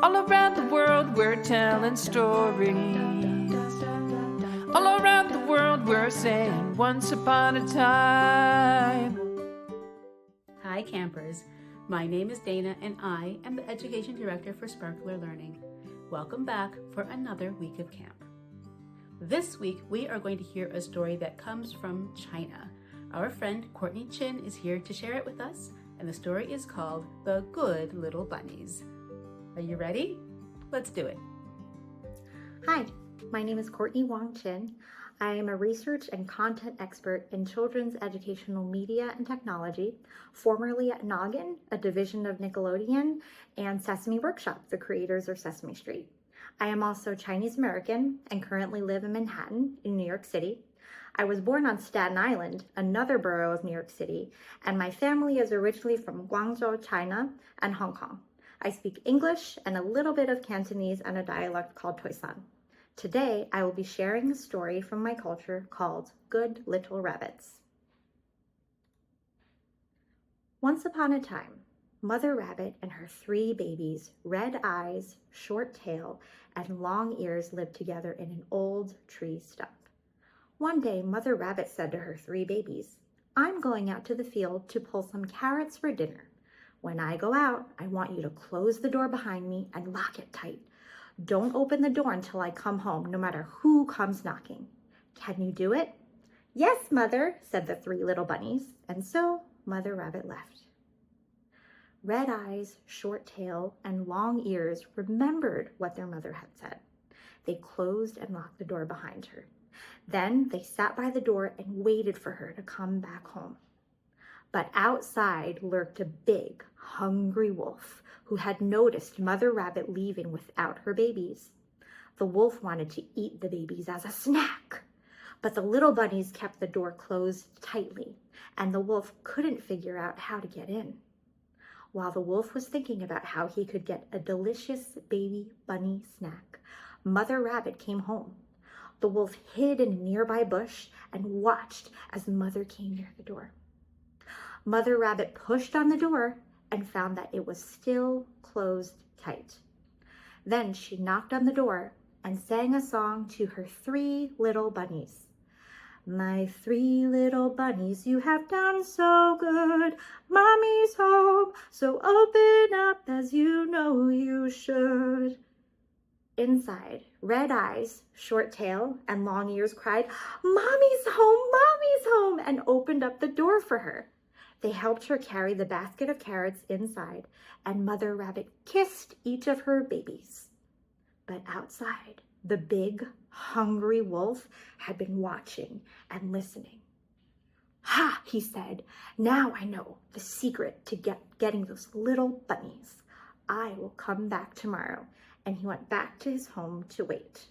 All around the world we're telling stories. All around the world we're saying once upon a time. Hi campers, my name is Dana and I am the Education Director for Sparkler Learning. Welcome back for another week of camp. This week we are going to hear a story that comes from China. Our friend Courtney Chin is here to share it with us, and the story is called The Good Little Bunnies. Are you ready? Let's do it. Hi, my name is Courtney Wong Chin. I am a research and content expert in children's educational media and technology, formerly at Noggin, a division of Nickelodeon, and Sesame Workshop, the creators of Sesame Street. I am also Chinese American and currently live in Manhattan, in New York City. I was born on Staten Island, another borough of New York City, and my family is originally from Guangzhou, China, and Hong Kong. I speak English and a little bit of Cantonese and a dialect called Toisan. Today, I will be sharing a story from my culture called Good Little Rabbits. Once upon a time, Mother Rabbit and her 3 babies, red eyes, short tail, and long ears lived together in an old tree stump. One day, Mother Rabbit said to her 3 babies, "I'm going out to the field to pull some carrots for dinner. When I go out, I want you to close the door behind me and lock it tight. Don't open the door until I come home, no matter who comes knocking. Can you do it?" "Yes, Mother," said the 3 little bunnies, and so Mother Rabbit left. Red eyes, short tail, and long ears remembered what their mother had said. They closed and locked the door behind her. Then they sat by the door and waited for her to come back home. But outside lurked a big, hungry wolf who had noticed Mother Rabbit leaving without her babies. The wolf wanted to eat the babies as a snack, but the little bunnies kept the door closed tightly, and the wolf couldn't figure out how to get in. While the wolf was thinking about how he could get a delicious baby bunny snack, Mother Rabbit came home. The wolf hid in a nearby bush and watched as Mother came near the door. Mother Rabbit pushed on the door and found that it was still closed tight. Then she knocked on the door and sang a song to her 3 little bunnies. "My 3 little bunnies, you have done so good. Mommy's home, so open up as you know you should." Inside, red eyes, short tail, and long ears cried, "Mommy's home, Mommy's home," and opened up the door for her. They helped her carry the basket of carrots inside, and Mother Rabbit kissed each of her babies. But outside, the big, hungry wolf had been watching and listening. "Ha," he said, "now I know the secret to getting those little bunnies. I will come back tomorrow," and he went back to his home to wait.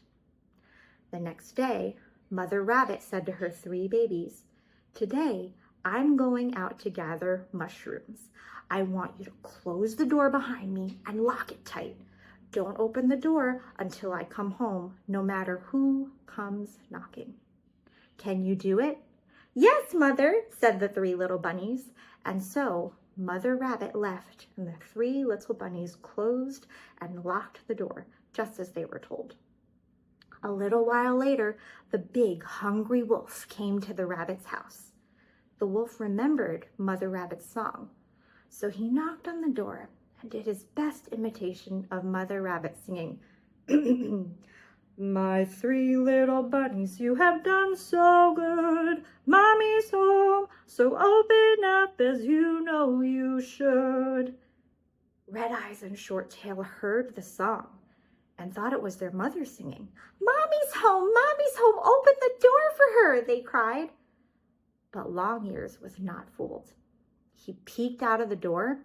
The next day, Mother Rabbit said to her 3 babies, "Today, I'm going out to gather mushrooms. I want you to close the door behind me and lock it tight. Don't open the door until I come home, no matter who comes knocking. Can you do it?" "Yes, Mother," said the 3 little bunnies. And so Mother Rabbit left, and the 3 little bunnies closed and locked the door, just as they were told. A little while later, the big, hungry wolf came to the rabbit's house. The wolf remembered Mother Rabbit's song, so he knocked on the door and did his best imitation of Mother Rabbit singing, "My 3 little bunnies, you have done so good. Mommy's home, so open up as you know you should." Red Eyes and Short Tail heard the song and thought it was their mother singing. "Mommy's home, Mommy's home, open the door for her," they cried. But Long Ears was not fooled. He peeked out of the door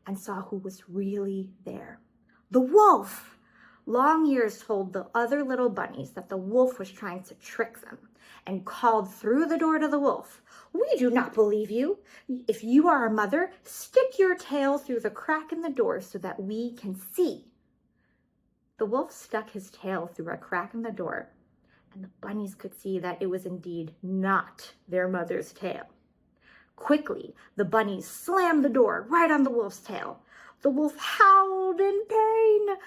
and saw who was really there. The wolf! Long Ears told the other little bunnies that the wolf was trying to trick them and called through the door to the wolf, "We do not believe you. If you are our mother, stick your tail through the crack in the door so that we can see." The wolf stuck his tail through a crack in the door, and the bunnies could see that it was indeed not their mother's tail. Quickly, the bunnies slammed the door right on the wolf's tail. The wolf howled in pain.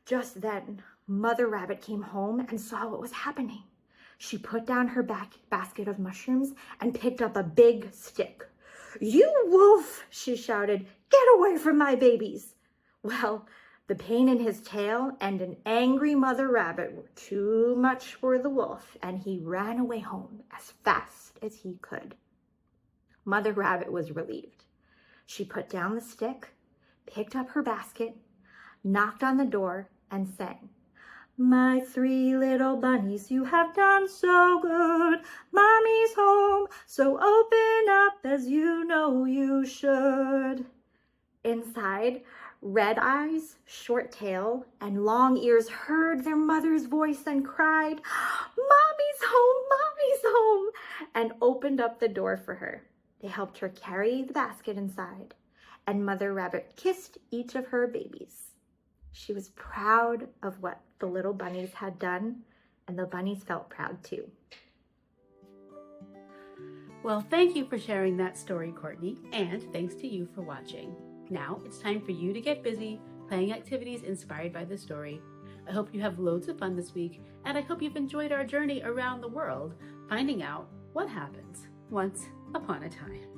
Just then, Mother Rabbit came home and saw what was happening. She put down her basket of mushrooms and picked up a big stick. "You wolf!" she shouted. "Get away from my babies!" Well, the pain in his tail and an angry Mother Rabbit were too much for the wolf, and he ran away home as fast as he could. Mother Rabbit was relieved. She put down the stick, picked up her basket, knocked on the door, and sang, "My 3 little bunnies, you have done so good. Mommy's home, so open up as you know you should." Inside, Red Eyes, Short Tail, and Long Ears heard their mother's voice and cried, "Mommy's home, Mommy's home," and opened up the door for her. They helped her carry the basket inside, and Mother Rabbit kissed each of her babies. She was proud of what the little bunnies had done, and the bunnies felt proud too. Well, thank you for sharing that story, Courtney, and thanks to you for watching. Now it's time for you to get busy playing activities inspired by the story. I hope you have loads of fun this week, and I hope you've enjoyed our journey around the world, finding out what happens once upon a time.